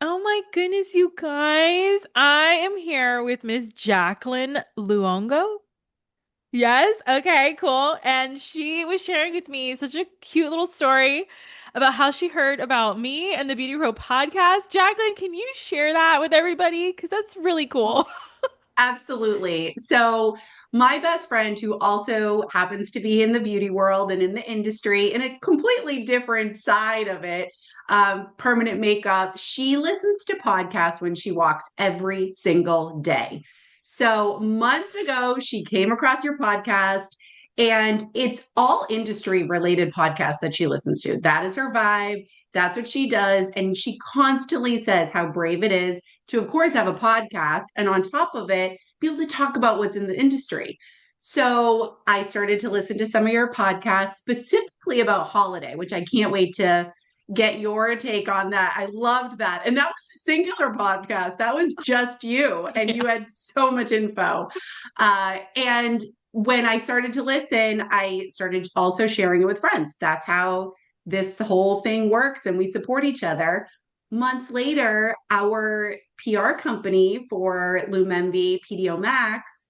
Oh my goodness, you guys. I am here with Miss Jaclyn Luongo. Yes. Okay, cool. And she was sharing with me such a cute little story about how she heard about me and the Beauty Pro podcast. Jaclyn, can you share that with everybody? Because that's really cool. Absolutely. So, my best friend, who also happens to be in the beauty world and in the industry, in a completely different side of it, permanent makeup, she listens to podcasts when she walks every single day. So, months ago, she came across your podcast, and it's all industry related podcasts that she listens to. That is her vibe. That's what she does. And she constantly says how brave it is to, of course, have a podcast and on top of it, be able to talk about what's in the industry. So I started to listen to some of your podcasts specifically about holiday, which I can't wait to get your take on that. I loved that. And that was a singular podcast. That was just you, and you Yeah. had so much info. And when I started to listen, I started also sharing it with friends. That's how this whole thing works, and we support each other. Months later, our PR company for Lumembi PDO Max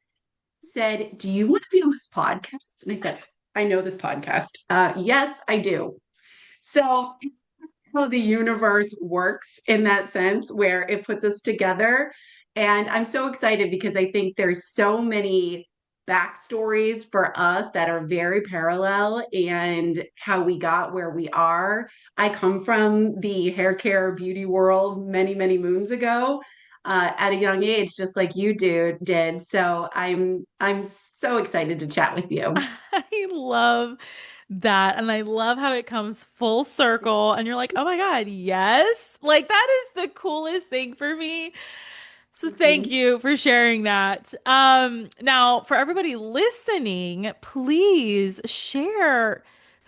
said, "Do you want to be on this podcast?" And I said, "I know this podcast. Yes, I do." So it's how the universe works in that sense, where it puts us together. And I'm so excited because I think there's so many backstories for us that are very parallel and how we got where we are. I come from the hair care beauty world many, many moons ago. At a young age, just like you did. So I'm so excited to chat with you. I love that. And I love how it comes full circle and you're like, oh my God, yes. Like that is the coolest thing for me. So thank Mhm. you for sharing that. Now for everybody listening, please share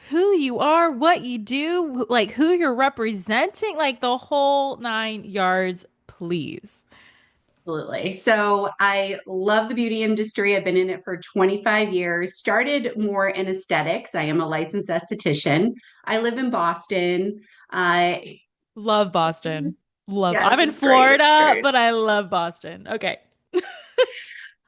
who you are, what you do, like who you're representing, like the whole nine yards, please. Absolutely. So I love the beauty industry. I've been in it for 25 years. Started more in aesthetics. I am a licensed esthetician. I live in Boston. I Love Boston. Love. I'm yes, in it's great. It's Florida, great. but I love Boston. Okay.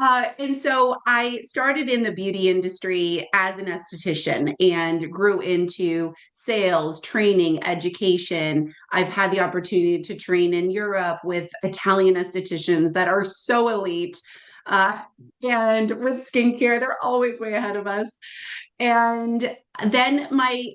And so I started in the beauty industry as an esthetician and grew into sales, training, education. I've had the opportunity to train in Europe with Italian estheticians that are so elite. Uh, and with skincare, they're always way ahead of us. And then my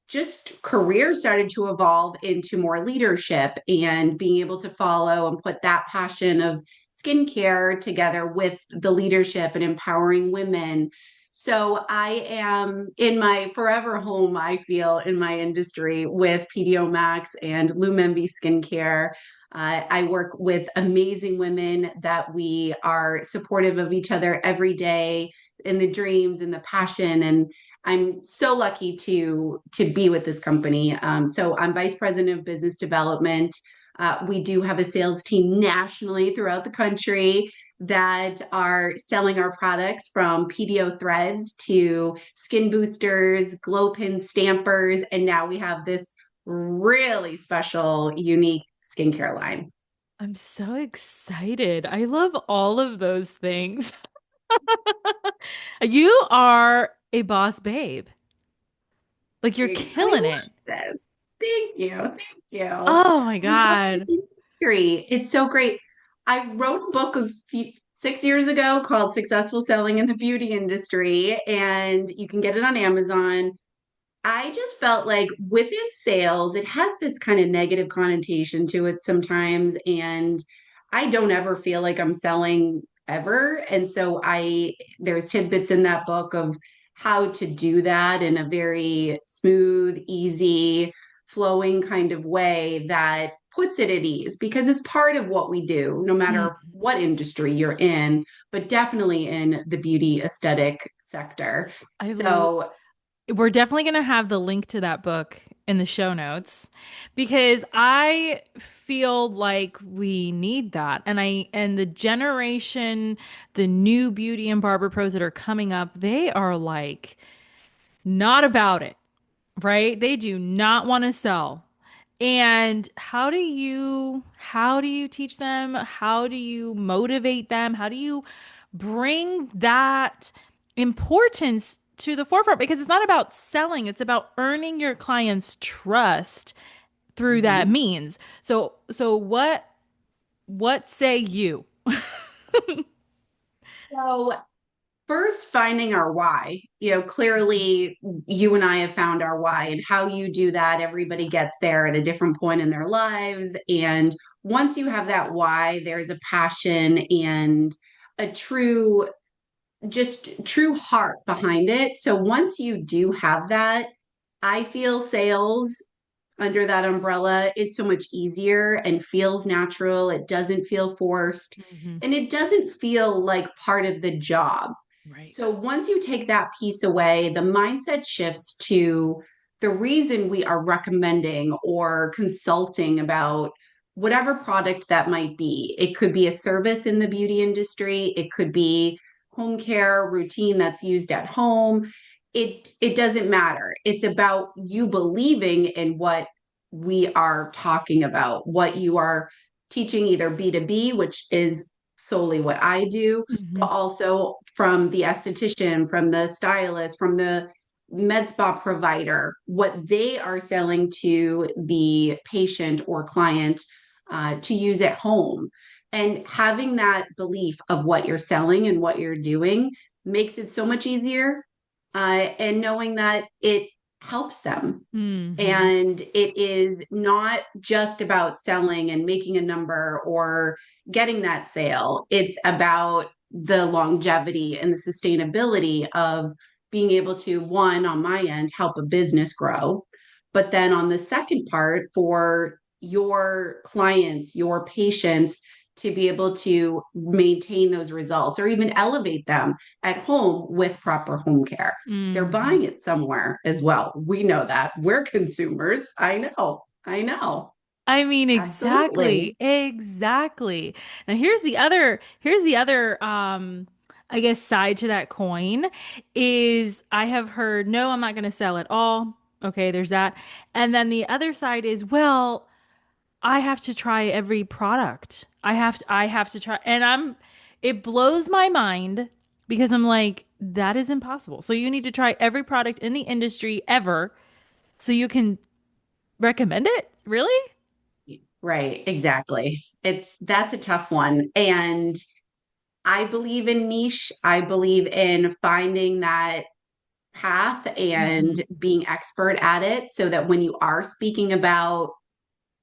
just career started to evolve into more leadership and being able to follow and put that passion of skincare together with the leadership and empowering women. So I am in my forever home, I feel, in my industry with PDO Max and Lumembi Skincare. I work with amazing women that we are supportive of each other every day in the dreams and the passion. And I'm so lucky to be with this company. So I'm vice president of business development. We do have a sales team nationally throughout the country that are selling our products from PDO threads to skin boosters, glow pin stampers, and now we have this really special, unique skincare line. I'm so excited. I love all of those things. You are a boss babe. Like you're I killing it. love this. Thank you. Thank you. Oh my I love God. this industry. It's so great. I wrote a book 6 years ago called Successful Selling in the Beauty Industry, and you can get it on Amazon. I just felt like within sales, it has this kind of negative connotation to it sometimes. And I don't ever feel like I'm selling ever. And so there's tidbits in that book of how to do that in a very smooth, easy, flowing kind of way that puts it at ease because it's part of what we do, no matter Mm. what industry you're in, but definitely in the beauty aesthetic sector. I So We're definitely going to have the link to that book in the show notes because I feel like we need that. And the generation, the new beauty and barber pros that are coming up, they are like not about it, right? They do not want to sell. And how do you teach them? How do you motivate them? How do you bring that importance to the forefront? Because it's not about selling, it's about earning your clients' trust through that Mhm. means. So what say you? So first, finding our why. Clearly, you and I have found our why, and how you do that, everybody gets there at a different point in their lives. And once you have that why, there's a passion and a just true heart behind it. So once you do have that, I feel sales under that umbrella is so much easier and feels natural. It doesn't feel forced Hmm. and it doesn't feel like part of the job. Right. So once you take that piece away, the mindset shifts to the reason we are recommending or consulting about whatever product that might be. It could be a service in the beauty industry, it could be home care routine that's used at home. It doesn't matter. It's about you believing in what we are talking about, what you are teaching, either B2B, which is solely what I do, Hmm. but also from the esthetician, from the stylist, from the med spa provider, what they are selling to the patient or client to use at home. And having that belief of what you're selling and what you're doing makes it so much easier. And knowing that it helps them. Hmm. And it is not just about selling and making a number or getting that sale. It's about the longevity and the sustainability of being able to, one, on my end, help a business grow. But then on the second part, for your clients, your patients, to be able to maintain those results or even elevate them at home with proper home care. They're Hmm. buying it somewhere as well. We know that. We're consumers. I know. I know. I mean, Absolutely. exactly, exactly. Now here's the other, I guess side to that coin is I have heard, no, I'm not going to sell at all. Okay, there's that. And then the other side is, well, I have to try every product. I have to try, and it blows my mind because I'm like, that is impossible. So you need to try every product in the industry ever so you can recommend it? Really? Right. Exactly. That's a tough one. And I believe in niche. I believe in finding that path and Hmm. being expert at it so that when you are speaking about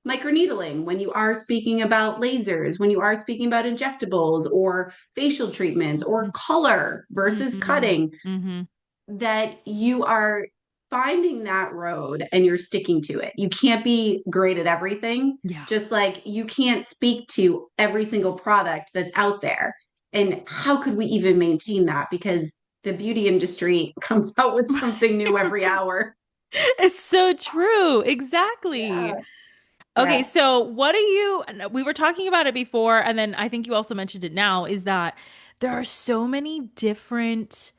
microneedling, when you are speaking about lasers, when you are speaking about injectables or facial treatments or color versus Hmm. cutting, Hmm. that you are finding that road and you're sticking to it. You can't be great at everything, Yeah. just like you can't speak to every single product that's out there. And how could we even maintain that? Because the beauty industry comes out with something new every hour. It's so true. Exactly. Yeah. Okay, Yeah. so we were talking about it before, and then I think you also mentioned it now, is that there are so many different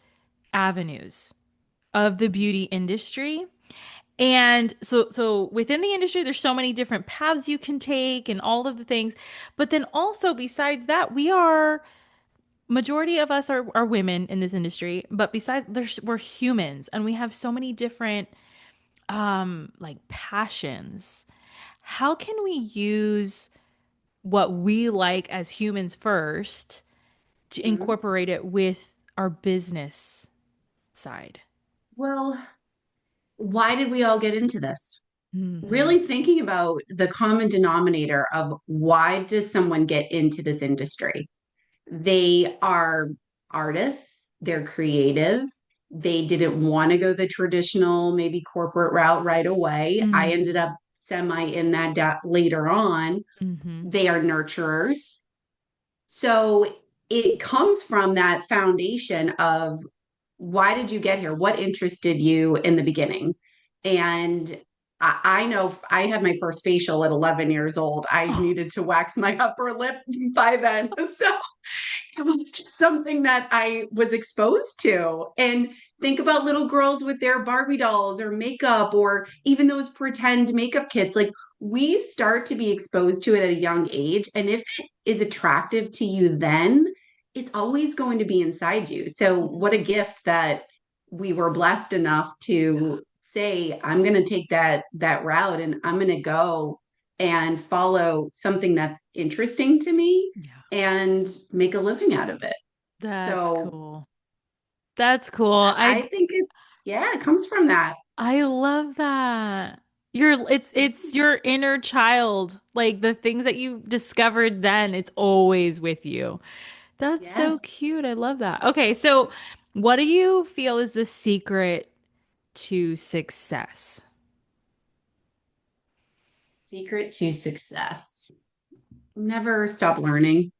avenues of the beauty industry. And so within the industry, there's so many different paths you can take and all of the things. But then also besides that, majority of us are women in this industry, but we're humans and we have so many different like passions. How can we use what we like as humans first to Mhm. incorporate it with our business side? Well, why did we all get into this? Hmm. Really thinking about the common denominator of why does someone get into this industry? They are artists, they're creative. They didn't want to go the traditional, maybe corporate route right away. I Mm-hmm. ended up semi in that later on. Mm-hmm. They are nurturers. So it comes from that foundation of why did you get here? What interested you in the beginning? And I know I had my first facial at 11 years old. I Oh, needed to wax my upper lip by then. So it was just something that I was exposed to. And think about little girls with their Barbie dolls or makeup or even those pretend makeup kits. Like, we start to be exposed to it at a young age. And if it is attractive to you, then it's always going to be inside you. So, what a gift that we were blessed enough to say, I'm going to take that route and I'm going to go and follow something that's interesting to me Yeah. and make a living out of it. That's So, cool. That's cool. I think yeah, it comes from that. I love that. It's your inner child. Like the things that you discovered then, it's always with you. That's so Yes. cute. I love that. Okay, so what do you feel is the secret to success? Secret to success. Never stop learning.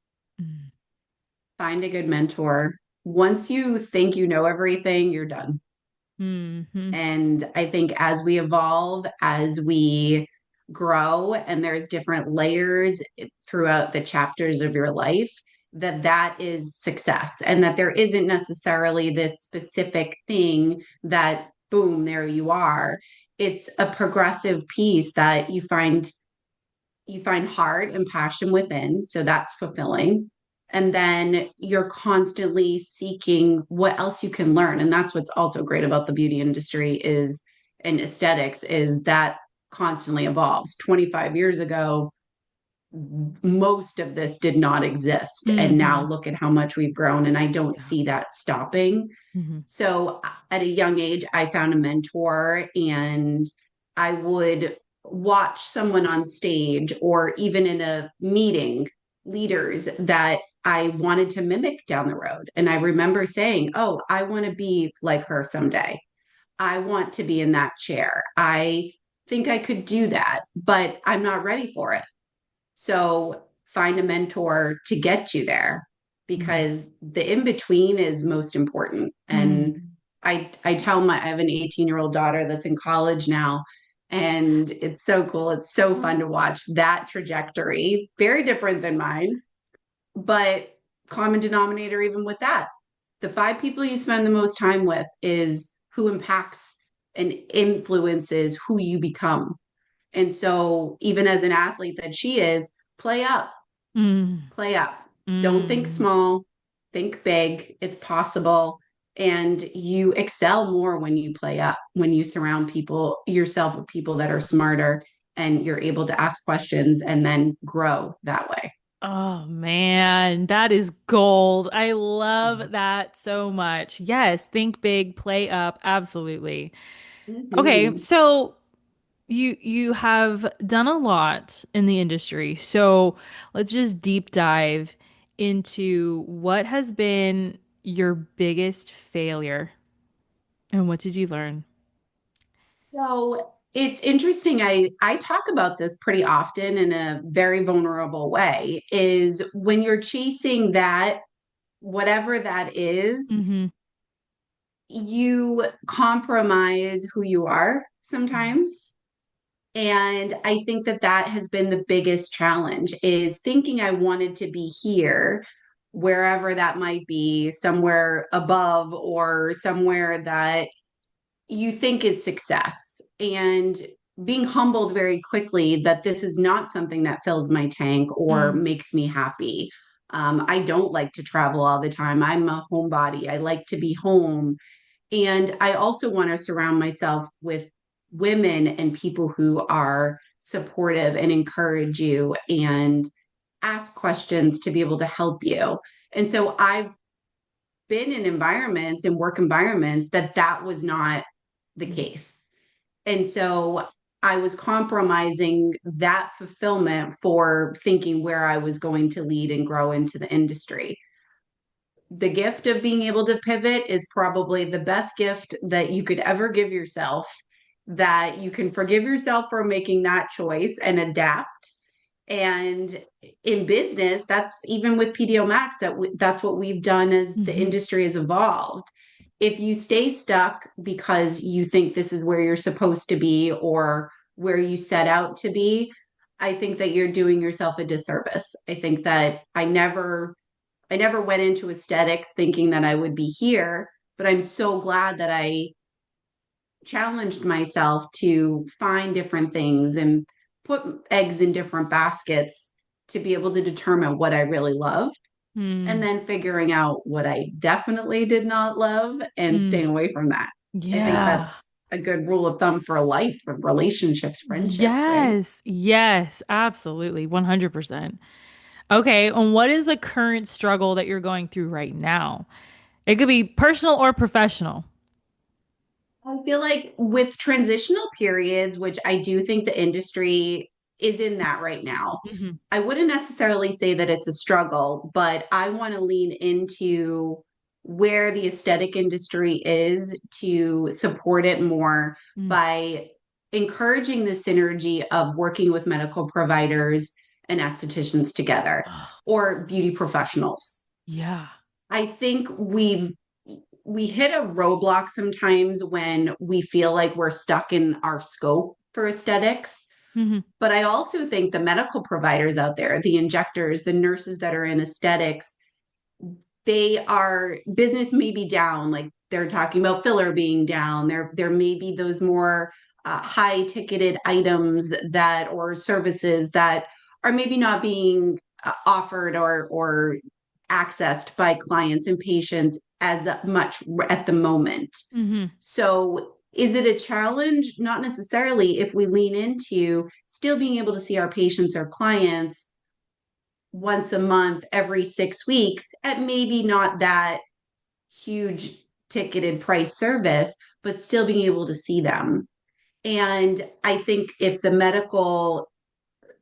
Find a good mentor. Once you think you know everything, you're done. Mm-hmm. And I think as we evolve, as we grow, and there's different layers throughout the chapters of your life, that is success, and that there isn't necessarily this specific thing that boom, there you are. It's a progressive piece that you find heart and passion within. So that's fulfilling. And then you're constantly seeking what else you can learn. And that's what's also great about the beauty industry is and aesthetics is that constantly evolves. 25 years ago, most of this did not exist. And Mm-hmm. now look at how much we've grown. And I don't Yeah. see that stopping. Mm-hmm. So at a young age, I found a mentor and I would watch someone on stage or even in a meeting, leaders that I wanted to mimic down the road. And I remember saying, oh, I want to be like her someday. I want to be in that chair. I think I could do that, but I'm not ready for it. So find a mentor to get you there because the in between is most important. And Mm-hmm. I tell I have an 18-year-old daughter that's in college now, and it's so cool. It's so fun to watch that trajectory, very different than mine, but common denominator even with that. The five people you spend the most time with is who impacts and influences who you become. And so, even as an athlete that she is, play up, play up. Don't think Mm-hmm. small, think big. It's possible. And you excel more when you play up, when you surround yourself with people that are smarter and you're able to ask questions and then grow that way. Oh man, that is gold. I love that so much. Yes, think big, play up. Absolutely. Okay, Mm-hmm. so you have done a lot in the industry. So let's just deep dive into what has been your biggest failure and what did you learn? So it's interesting. I talk about this pretty often in a very vulnerable way, is when you're chasing that, whatever that is, Mm-hmm. you compromise who you are sometimes. And I think that has been the biggest challenge is thinking I wanted to be here, wherever that might be, somewhere above or somewhere that you think is success. And being humbled very quickly that this is not something that fills my tank or Mm. makes me happy. I don't like to travel all the time. I'm a homebody. I like to be home. And I also want to surround myself with women and people who are supportive and encourage you and ask questions to be able to help you. And so I've been in environments and work environments that was not the case. And so I was compromising that fulfillment for thinking where I was going to lead and grow into the industry. The gift of being able to pivot is probably the best gift that you could ever give yourself, that you can forgive yourself for making that choice and adapt. And in business, that's even with PDO Max, that's what we've done as the Mm-hmm. industry has evolved. If you stay stuck because you think this is where you're supposed to be or where you set out to be, I think that you're doing yourself a disservice. I think that I never went into aesthetics thinking that I would be here, but I'm so glad that I challenged myself to find different things and put eggs in different baskets to be able to determine what I really loved and Mm, then figuring out what I definitely did not love and mm. staying away from that. I think Yeah. that's a good rule of thumb for life, for relationships, friendships, right? Yes. Yes, absolutely. 100%. Okay, and what is a current struggle that you're going through right now? It could be personal or professional. I feel like with transitional periods, which I do think the industry is in that right now, Hmm. I wouldn't necessarily say that it's a struggle, but I want to lean into where the aesthetic industry is to support it more Mm. by encouraging the synergy of working with medical providers and estheticians together Oh, or beauty professionals. yeah. I think we hit a roadblock sometimes when we feel like we're stuck in our scope for aesthetics. Hmm. But I also think the medical providers out there, the injectors, the nurses that are in aesthetics, they are business may be down. Like they're talking about filler being down. There may be those more high ticketed items that or services that are maybe not being offered or accessed by clients and patients as much at the moment. Hmm. So, is it a challenge? Not necessarily if we lean into still being able to see our patients or clients once a month, every 6 weeks, at maybe not that huge ticketed price service, but still being able to see them. And I think if the medical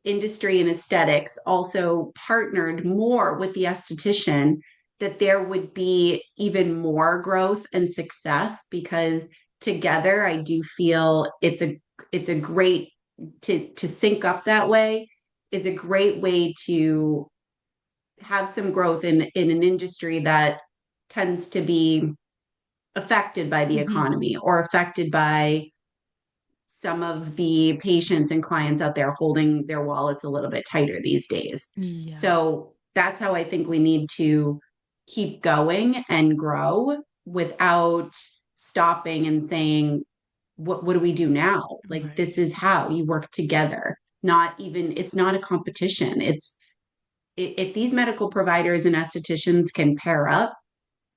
industry and aesthetics also partnered more with the esthetician, that there would be even more growth and success because together I do feel it's a great to sync up that way is a great way to have some growth in an industry that tends to be affected by the Hmm. economy or affected by some of the patients and clients out there holding their wallets a little bit tighter these days. Yeah. So that's how I think we need to keep going and grow without stopping and saying, what do we do now? Like, Right. this is how you work together. Not even, it's not a competition. It's, if these medical providers and estheticians can pair up,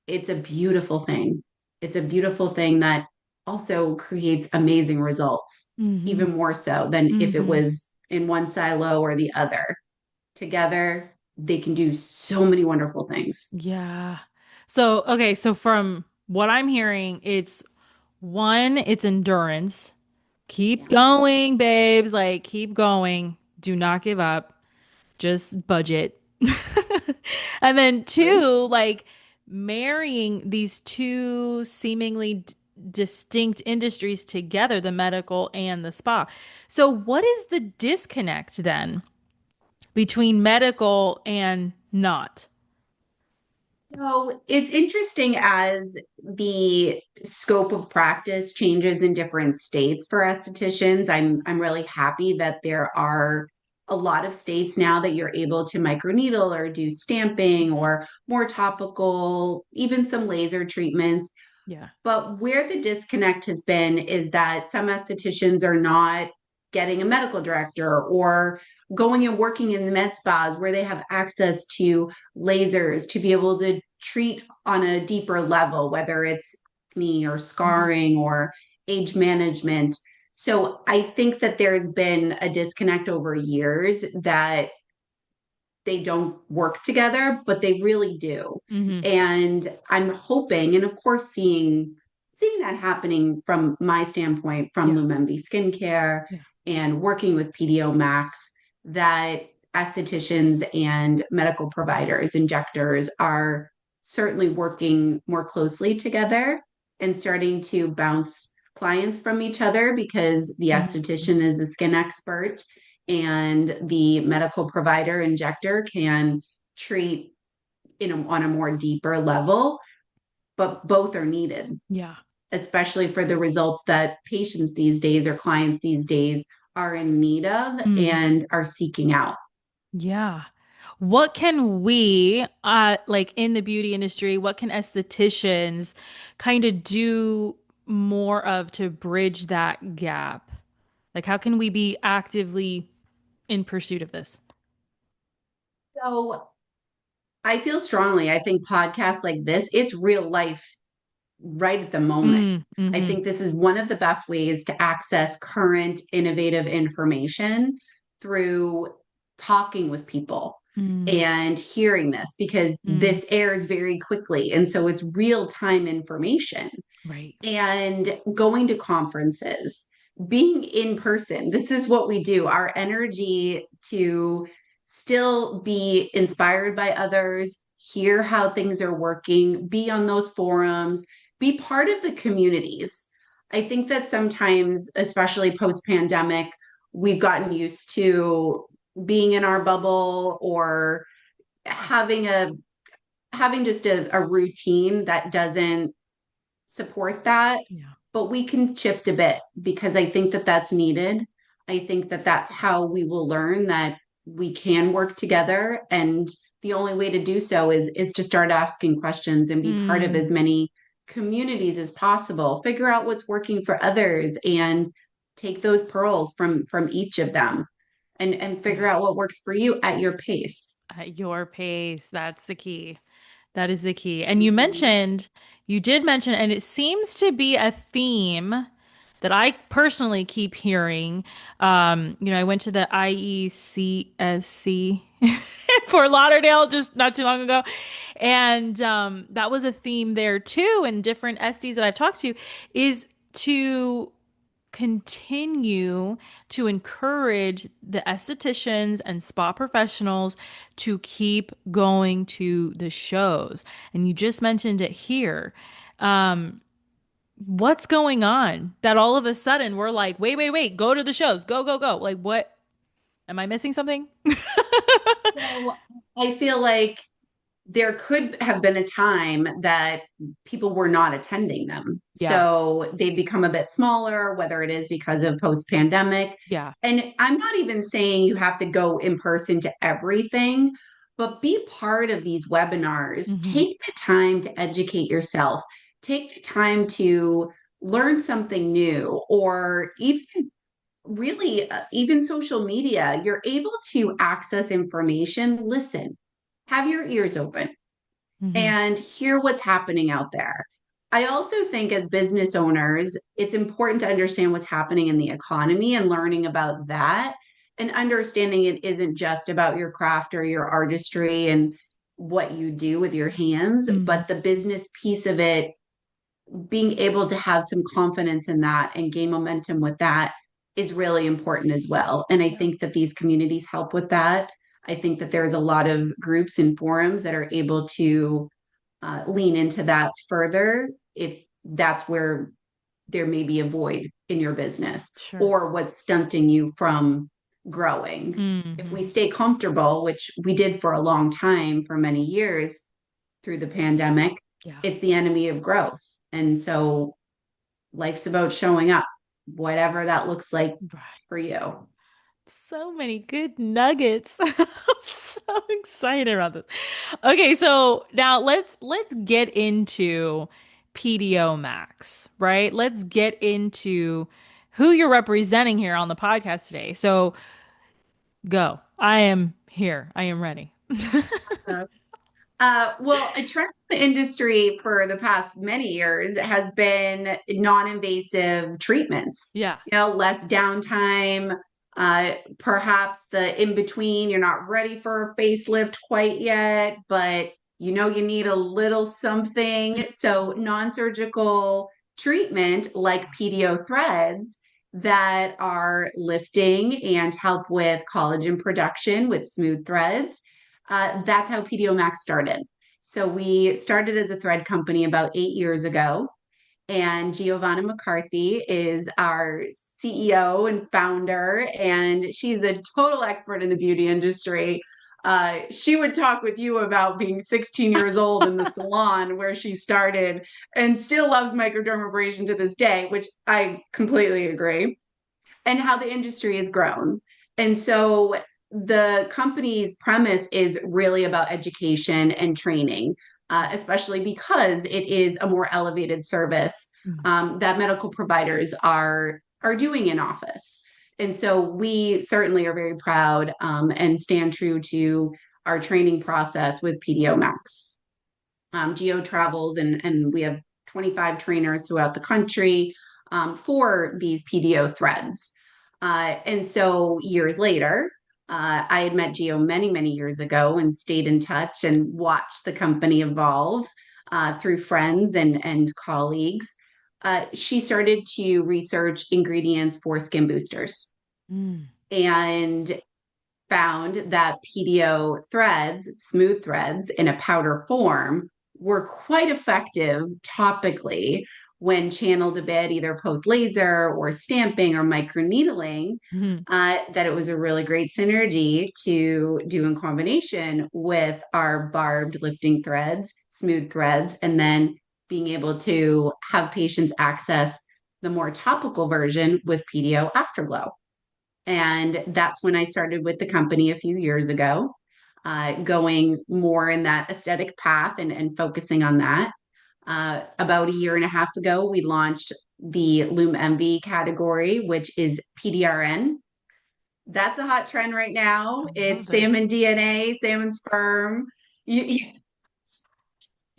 it's a beautiful thing. It's a beautiful thing that also creates amazing results, Hmm. even more so than if it Hmm. was in one silo or the other. Together, they can do so many wonderful things. Yeah. So, okay, so from what I'm hearing, it's one, it's endurance. Keep Yeah. going, babes. Like, keep going. Do not give up. Just budget. And then Right? two, like marrying these two seemingly distinct industries together, the medical and the spa. So, what is the disconnect then between medical and not? So it's interesting as the scope of practice changes in different states for estheticians. I'm really happy that there are a lot of states now that you're able to microneedle or do stamping or more topical, even some laser treatments. Yeah. But where the disconnect has been is that some estheticians are not getting a medical director or going and working in the med spas where they have access to lasers to be able to treat on a deeper level, whether it's acne or Mhm. scarring or age management. So I think that there's been a disconnect over years that they don't work together, but they really do. Mhm. And I'm hoping, and of course, seeing that happening from my standpoint, from Yeah. Lumembi Skincare Yeah. and working with PDO Max, that estheticians and medical providers, injectors are certainly working more closely together and starting to bounce clients from each other because the Mhm. esthetician is the skin expert and the medical provider injector can treat on a more deeper level, but both are needed, Yeah. especially for the results that patients these days or clients these days are in need of Mhm. and are seeking out. Yeah. What can we, like in the beauty industry, what can estheticians kind of do more of to bridge that gap? Like, how can we be actively in pursuit of this? So I feel strongly. I think podcasts like this, it's real life right at the moment. Mm, I mm-hmm, think this is one of the best ways to access current innovative information through talking with people mm, and hearing this because mm, this airs very quickly. And so it's real time information right. and going to conferences, being in person. This is what we do. Our energy to still be inspired by others, hear how things are working, be on those forums, be part of the communities. I think that sometimes, especially post pandemic, we've gotten used to being in our bubble or having a having just a routine that doesn't support that, Yeah. but we can shift a bit because I think that that's needed. I think that that's how we will learn that we can work together, and the only way to do so is to start asking questions and be part of Mm, as many communities as possible. Figure out what's working for others and take those pearls from each of them and figure yeah. out what works for you at your pace. At your pace. That's the key. That is the key. And Mhm. you did mention, and it seems to be a theme that I personally keep hearing. I went to the IECSC for Lauderdale just not too long ago. And that was a theme there too. And different SDs that I've talked to is to continue to encourage the estheticians and spa professionals to keep going to the shows. And you just mentioned it here. Um, what's going on that all of a sudden we're like, wait, wait, wait, go to the shows, go, go, go. Like, what? Am I missing something? So I feel like there could have been a time that people were not attending them. Yeah, So they've become a bit smaller, whether it is because of post pandemic. yeah. And I'm not even saying you have to go in person to everything, but be part of these webinars. Hmm. Take the time to educate yourself, take the time to learn something new, or even really, even social media. You're able to access information. Listen, have your ears open Hmm. and hear what's happening out there. I also think as business owners, it's important to understand what's happening in the economy and learning about that and understanding it isn't just about your craft or your artistry and what you do with your hands, Hmm. but the business piece of it, being able to have some confidence in that and gain momentum with that is really important as well. And I Yeah, think that these communities help with that. I think that there's a lot of groups and forums that are able to lean into that further if that's where there may be a void in your business sure. or what's stunting you from growing. If Hmm. we stay comfortable, which we did for a long time, for many years through the pandemic, Yeah. it's the enemy of growth. And so life's about showing up, whatever that looks like Right. for you. So many good nuggets. I'm so excited about this. Okay, so now let's get into PDO Max, right? Let's get into who you're representing here on the podcast today. So go. I am here. I am ready. Well, a trend in the industry for the past many years has been non-invasive treatments. Yeah. Less downtime, perhaps the in between. You're not ready for a facelift quite yet, but you need a little something. So non-surgical treatment like PDO threads that are lifting and help with collagen production with smooth threads. That's how PDO Max started. So we started as a thread company about 8 years ago, and Giovanna McCarthy is our CEO and founder, and she's a total expert in the beauty industry. She would talk with you about being 16 years old in the salon where she started and still loves microdermabrasion to this day, which I completely agree, and how the industry has grown. And so the company's premise is really about education and training, especially because it is a more elevated service Mhm. that medical providers are doing in office. And so we certainly are very proud and stand true to our training process with PDO Max. Geo travels and we have 25 trainers throughout the country for these PDO threads. And so years later, I had met Geo many, many years ago and stayed in touch and watched the company evolve through friends and colleagues. She started to research ingredients for skin boosters Mm. and found that PDO threads, smooth threads in a powder form, were quite effective topically when channeled a bit, either post laser or stamping or microneedling. Mhm. That it was a really great synergy to do in combination with our barbed lifting threads, smooth threads, and then being able to have patients access the more topical version with PDO Afterglow. And that's when I started with the company a few years ago, going more in that aesthetic path and focusing on that. About a year and a half ago, we launched the Loom MV category, which is PDRN. That's a hot trend right now. I It's love it. salmon DNA, salmon sperm.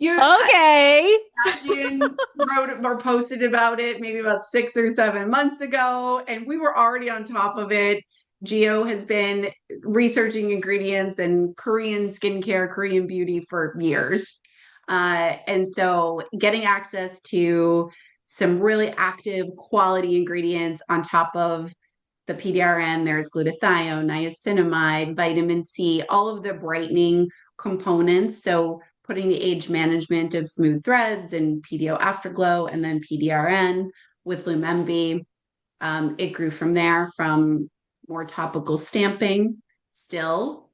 You, Okay. Kardashian wrote or posted about it maybe about 6 or 7 months ago, and we were already on top of it. Geo has been researching ingredients and Korean skincare, Korean beauty for years. And so getting access to some really active quality ingredients on top of the PDRN, there's glutathione, niacinamide, vitamin C, all of the brightening components. So putting the age management of smooth threads and PDO Afterglow and then PDRN with Loom Envy. It grew from there from more topical stamping. Still,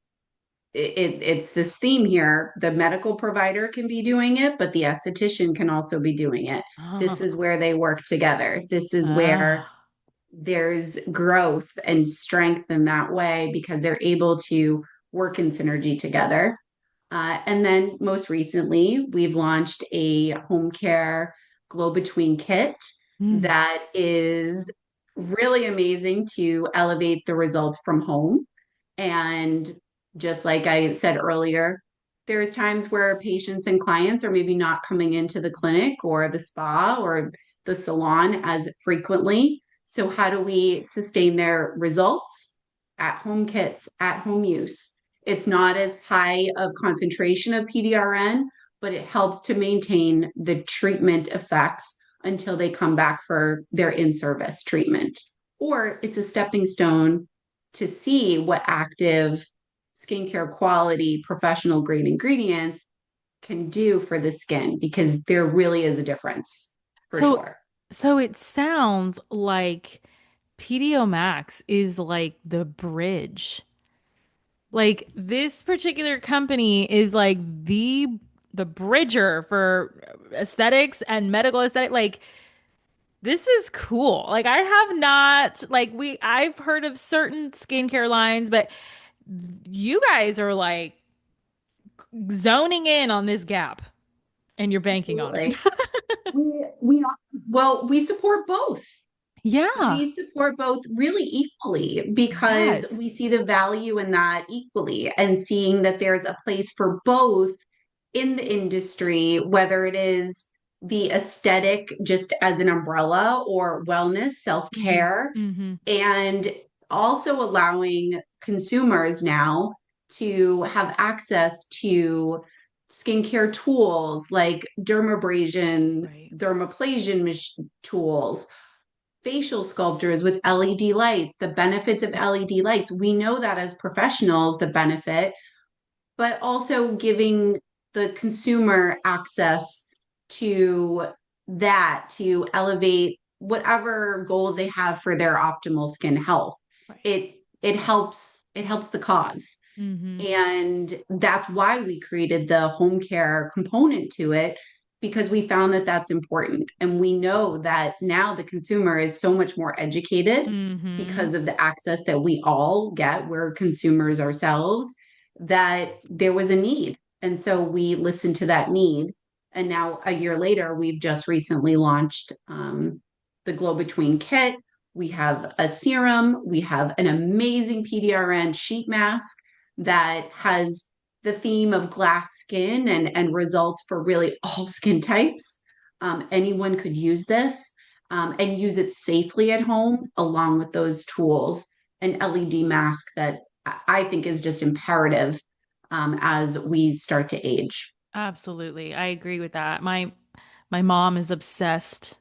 it's this theme here. The medical provider can be doing it, but the esthetician can also be doing it. This is where they work together. This is where Ah. there's growth and strength in that way because they're able to work in synergy together. And then most recently, we've launched a home care glow between kit Mm. that is really amazing to elevate the results from home. And just like I said earlier, there's times where patients and clients are maybe not coming into the clinic or the spa or the salon as frequently. So, how do we sustain their results? At home kits, at home use. It's not as high of concentration of PDRN, but it helps to maintain the treatment effects until they come back for their in-service treatment. Or it's a stepping stone to see what active skincare quality professional grade ingredients can do for the skin because there really is a difference for So, sure. so it sounds like PDO Max is like the bridge. Like this particular company is like the bridger for aesthetics and medical aesthetic. Like this is cool. Like I have not like we I've heard of certain skincare lines, but you guys are like zoning in on this gap and you're banking on it. Absolutely. We well, we support both. Yeah. We support both really equally because Yes. we see the value in that equally and seeing that there's a place for both in the industry, whether it is the aesthetic just as an umbrella or wellness, self Hmm. care, Hmm. and also allowing consumers now to have access to skincare tools like dermabrasion, Right. tools, facial sculptors with LED lights, the benefits of LED lights. We know that as professionals, the benefit, but also giving the consumer access to that to elevate whatever goals they have for their optimal skin health. Right. It helps the cause. Hmm. And that's why we created the home care component to it because we found that that's important. And we know that now the consumer is so much more educated Hmm. because of the access that we all get. We're consumers ourselves, that there was a need. And so we listened to that need. And now, a year later, we've just recently launched the Glow Between Kit, We have a serum. We have an amazing PDRN sheet mask that has the theme of glass skin and results for really all skin types. Anyone could use this and use it safely at home along with those tools. An LED mask that I think is just imperative as we start to age. Absolutely. I agree with that. My mom is obsessed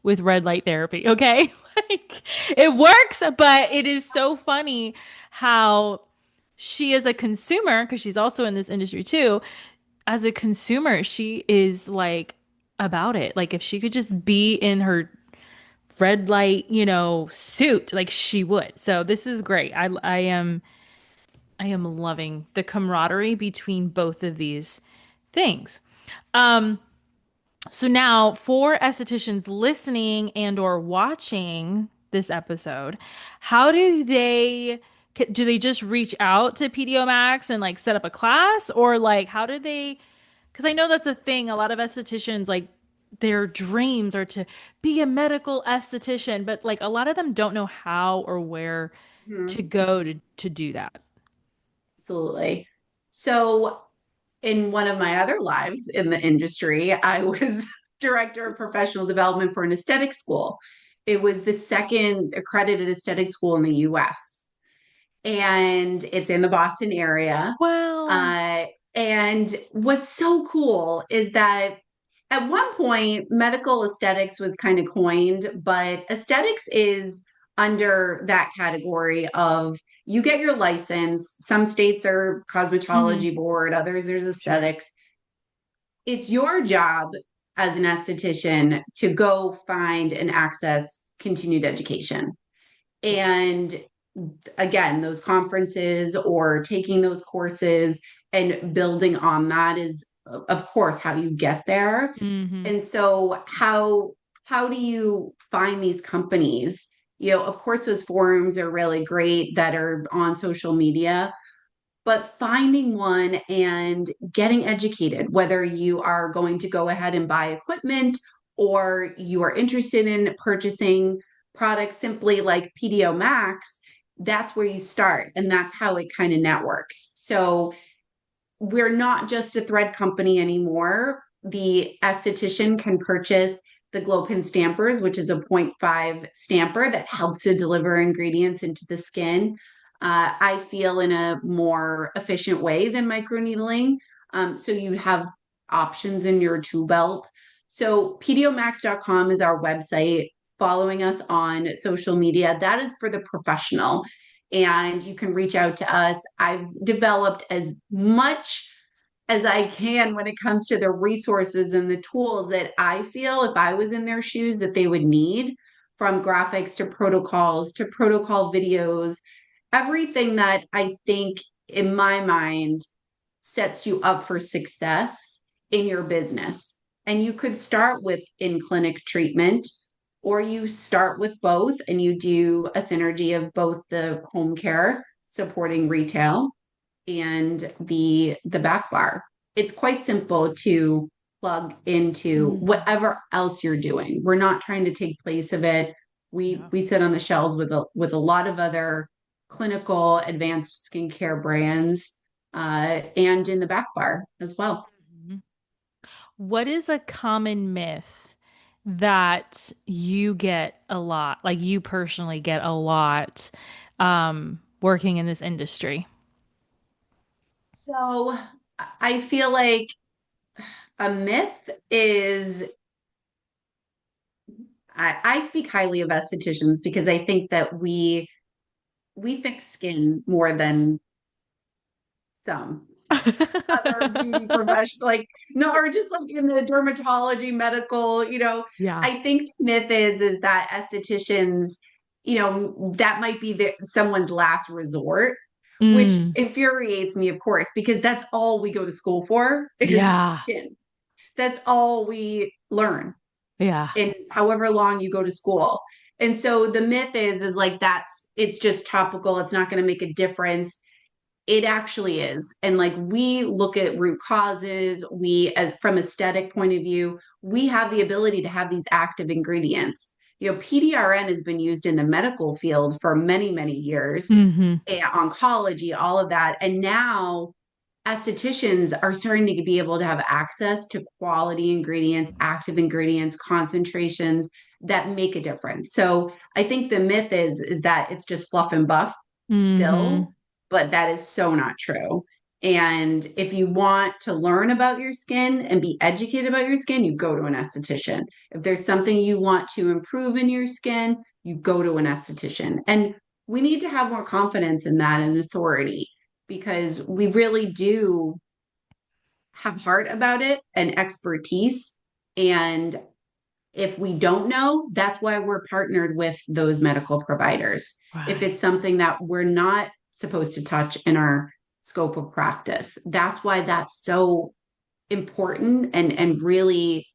with red light therapy, okay? Like it works, but it is so funny how she as a consumer, because she's also in this industry too, as a consumer, she is like about it. Like if she could just be in her red light, suit, like she would. So this is great. I am loving the camaraderie between both of these things. Um, so now for estheticians listening and or watching this episode, how do they just reach out to PDO Max and like set up a class or like how do they because I know that's a thing a lot of estheticians like their dreams are to be a medical esthetician, but like a lot of them don't know how or where to Mhm. go to do that. Absolutely. So, in one of my other lives in the industry, I was director of professional development for an aesthetic school. It was the second accredited aesthetic school in the US, and it's in the Boston area. Wow. Uh, and what's so cool is that at one point, medical aesthetics was kind of coined, but aesthetics is under that category of you get your license. Some states are Hmm. cosmetology board, others are Sure. aesthetics. It's your job as an esthetician to go find and access continued education. And again, those conferences or taking those courses and building on that is, of course, how you get there. Hmm. And so, how do you find these companies? Of course, those forums are really great that are on social media, but finding one and getting educated, whether you are going to go ahead and buy equipment or you are interested in purchasing products simply like PDO Max, that's where you start. And that's how it kind of networks. So we're not just a thread company anymore. The esthetician can purchase the glow pin stampers, which is a zero point 0.5 stamper that helps to deliver ingredients into the skin. I feel in a more efficient way than microneedling. So you have options in your tool belt. So pdomax.com is our website. Following us on social media, that is for the professional and you can reach out to us. I've developed as much as I can when it comes to the resources and the tools that I feel if I was in their shoes that they would need from graphics to protocol videos, everything that I think in my mind sets you up for success in your business. And you could start with in clinic treatment, or you start with both and you do a synergy of both the home care supporting retail and the back bar. It's quite simple to plug into Hmm. whatever else you're doing. We're not trying to take place of it. We Yeah. we sit on the shelves with a lot of other clinical advanced skincare brands and in the back bar as well. Mhm. What is a common myth that you get a lot, like you personally get a lot, working in this industry? So I feel like a myth is I speak highly of estheticians because I think that we fix skin more than some other beauty professional, like no, or just like in the dermatology, medical, Yeah. I think the myth is that estheticians, that might be someone's last resort, which Mm, infuriates me, of course, because that's all we go to school for is yeah. skin. That's all we learn Yeah. in however long you go to school. And so the myth is like it's just topical, it's not going to make a difference. It actually is. And like we look at root causes, we as from aesthetic point of view, we have the ability to have these active ingredients. PDRN has been used in the medical field for many, many years, Hmm. oncology, all of that. And now estheticians are starting to be able to have access to quality ingredients, active ingredients, concentrations that make a difference. So I think the myth is that it's just fluff and buff Hmm. still, but that is so not true. And if you want to learn about your skin and be educated about your skin, you go to an esthetician. If there's something you want to improve in your skin, you go to an esthetician. And we need to have more confidence in that and authority because we really do have heart about it and expertise. And if we don't know, that's why we're partnered with those medical providers. If it's Right. something that we're not supposed to touch in our scope of practice, that's why that's so important and really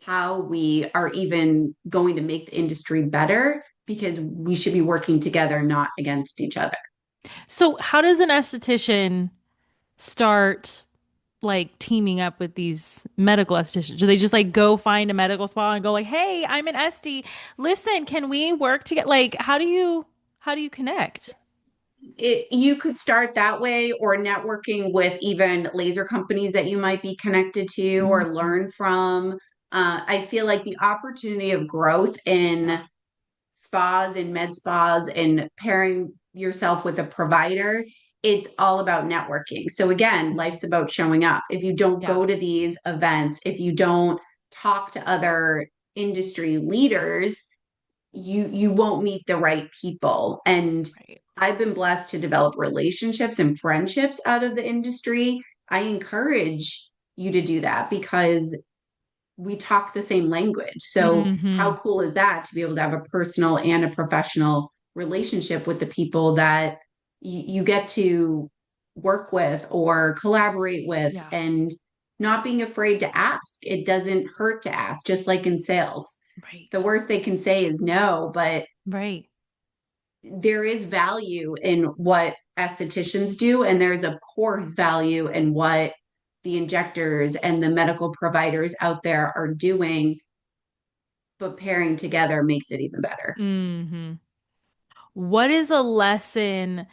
how we are even going to make the industry better because we should be working together, not against each other. So how does an esthetician start like teaming up with these medical estheticians? Do they just like go find a medical spa and go like, "Hey, I'm an Esty. Listen, can we work together?" Like, how do you connect? You could start that way or networking with even laser companies that you might be connected to or Mhm. learn from. I feel like the opportunity of growth in Yeah. spas and med spas and pairing yourself with a provider, it's all about networking. So again, life's about showing up. If you don't Yeah. go to these events, if you don't talk to other industry leaders, you won't meet the right people. And Right. I've been blessed to develop relationships and friendships out of the industry. I encourage you to do that because we talk the same language. So Hmm. how cool is that to be able to have a personal and a professional relationship with the people that you get to work with or collaborate with Yeah. and not being afraid to ask. It doesn't hurt to ask, just like in sales. The Right. worst they can say is no, but Right. there is value in what estheticians do, and there's of course value in what the injectors and the medical providers out there are doing, but pairing together makes it even better. Hmm. What is a lesson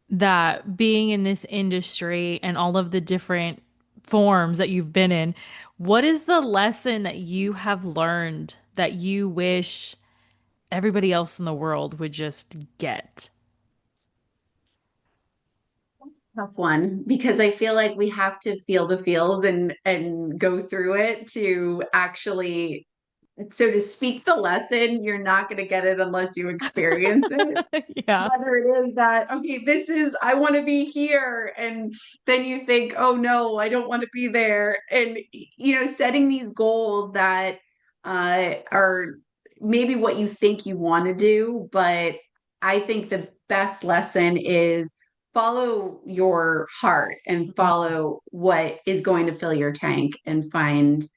that being in this industry and all of the different forms that you've been in, what is the lesson that you have learned that you wish everybody else in the world would just get? Tough one because I feel like we have to feel the feels and go through it to actually, so to speak the lesson. You're not going to get it unless you experience it. Yeah. Whether it is that, okay, this is, I want to be here. And then you think, oh no, I don't want to be there. And, setting these goals that are maybe what you think you want to do. But I think the best lesson is follow your heart and follow what is going to fill your tank and find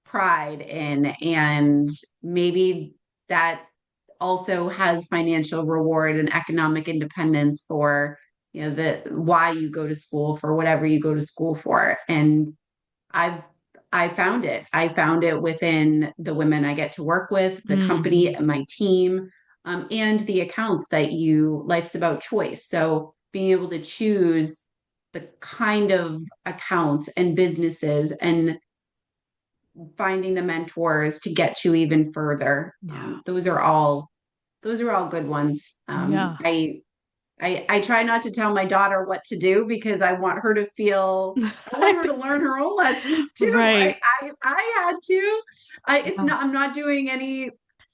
pride in. And maybe that also has financial reward and economic independence for the why you go to school for whatever you go to school for. And i've I found it within the women I get to work with, the company Hmm. and my team, and the accounts that life's about choice. So being able to choose the kind of accounts and businesses and finding the mentors to get you even further. Yeah. Those are all good ones. Yeah. I try not to tell my daughter what to do because I I want her to think learn her own lessons too. I right. I, I had to. It's Yeah. not. I'm not doing any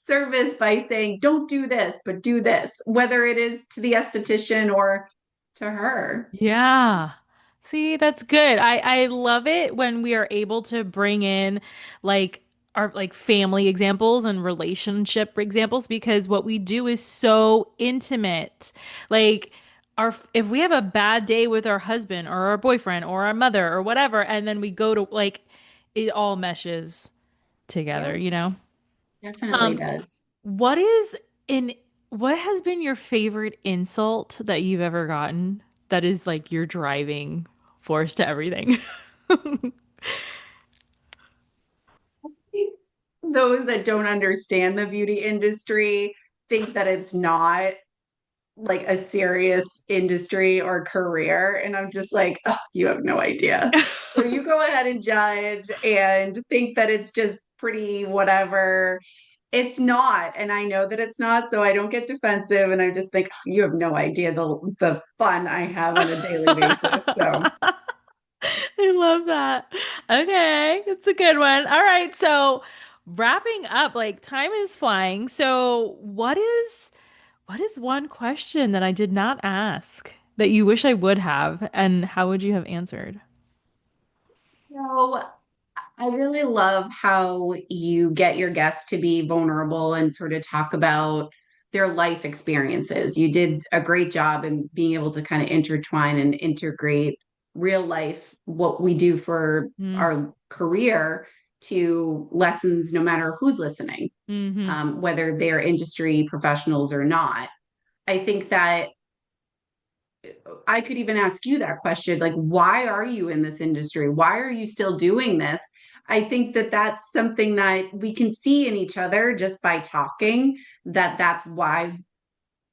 service by saying don't do this, but do this, whether it is to the esthetician or to her. Yeah. See, that's good. I love it when we are able to bring in like our like family examples and relationship examples because what we do is so intimate. Like our if we have a bad day with our husband or our boyfriend or our mother or whatever, and then we go to like it all meshes together, Yep, you know? definitely Um, does. what is in what has been your favorite insult that you've ever gotten that is like your driving force to everything? those that don't understand the beauty industry think that it's not like a serious industry or career. And I'm just like, oh, you have no idea. So you go ahead and judge and think that it's just pretty whatever. It's not. And I know that it's not. So I don't get defensive. And I just think, oh, you have no idea the fun I have on a daily basis. So I love that. Okay, it's a good one. All right, so wrapping up, like time is flying. So what is one question that I did not ask that you wish I would have, and how would you have answered? so I really love how you get your guests to be vulnerable and sort of talk about their life experiences. You did a great job in being able to kind of intertwine and integrate real life, what we do for Mm, our career, to lessons, no matter who's listening, hmm. whether they're industry professionals or not. I think that I could even ask you that question, like, why are you in this industry? Why are you still doing this? I think that that's something that we can see in each other just by talking, that that's why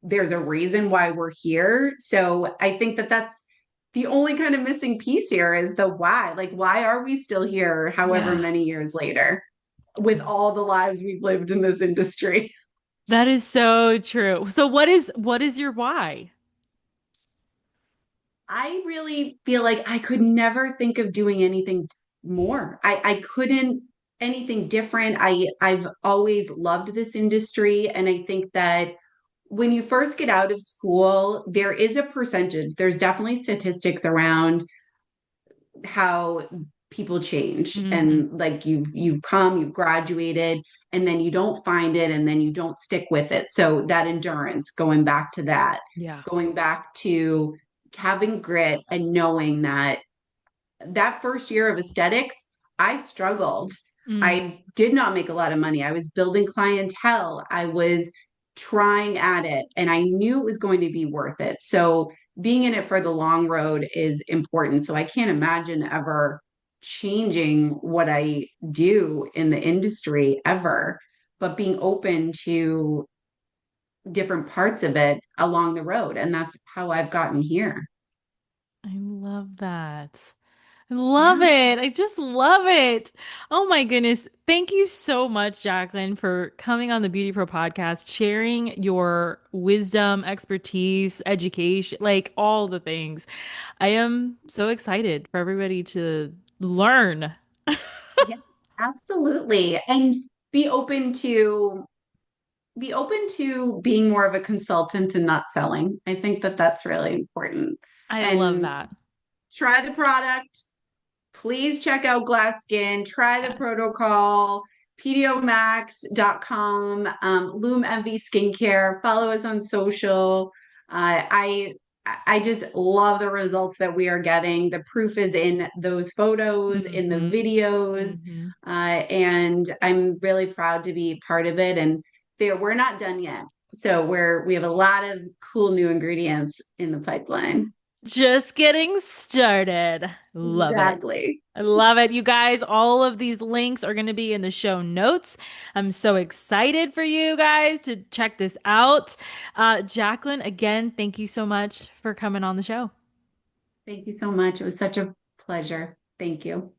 there's a reason why we're here. So I think that that's the only kind of missing piece here is the why. Like, why are we still here however Yeah. many years later with all the lives we've lived in this industry? That is so true. So what is your why? I really feel like I could never think of doing anything more. I couldn't anything different. I've always loved this industry, and I think that when you first get out of school, there is a percentage. There's definitely statistics around how people change, Hmm. and like you've come, you've graduated, and then you don't find it, and then you don't stick with it. So that endurance, going back to that, Yeah. going back to having grit and knowing that that first year of aesthetics, I struggled. Mm. I did not make a lot of money. I was building clientele. I was trying at it, and I knew it was going to be worth it. So being in it for the long road is important. So I can't imagine ever changing what I do in the industry ever, but being open to different parts of it along the road. And that's how I've gotten here. I love that. I love Yeah. it. I just love it. Oh my goodness. Thank you so much, Jaclyn, for coming on the Beauty Pro podcast, sharing your wisdom, expertise, education, like all the things. I am so excited for everybody to learn. Yes, absolutely. And be open to be open to being more of a consultant and not selling. I think that that's really important. I love And that. try the product. Please check out Glass Skin. Try the Yes. protocol. PDOmax.com, Loom MV Skincare. Follow us on social. I just love the results that we are getting. The proof is in those photos, in the Hmm. videos, Hmm. and I'm really proud to be part of it. And we're not done yet, so we have a lot of cool new ingredients in the pipeline. Just getting started. Love it. Exactly. I love it. You guys, all of these links are going to be in the show notes. I'm so excited for you guys to check this out. Jaclyn, again, thank you so much for coming on the show. Thank you so much. It was such a pleasure. Thank you.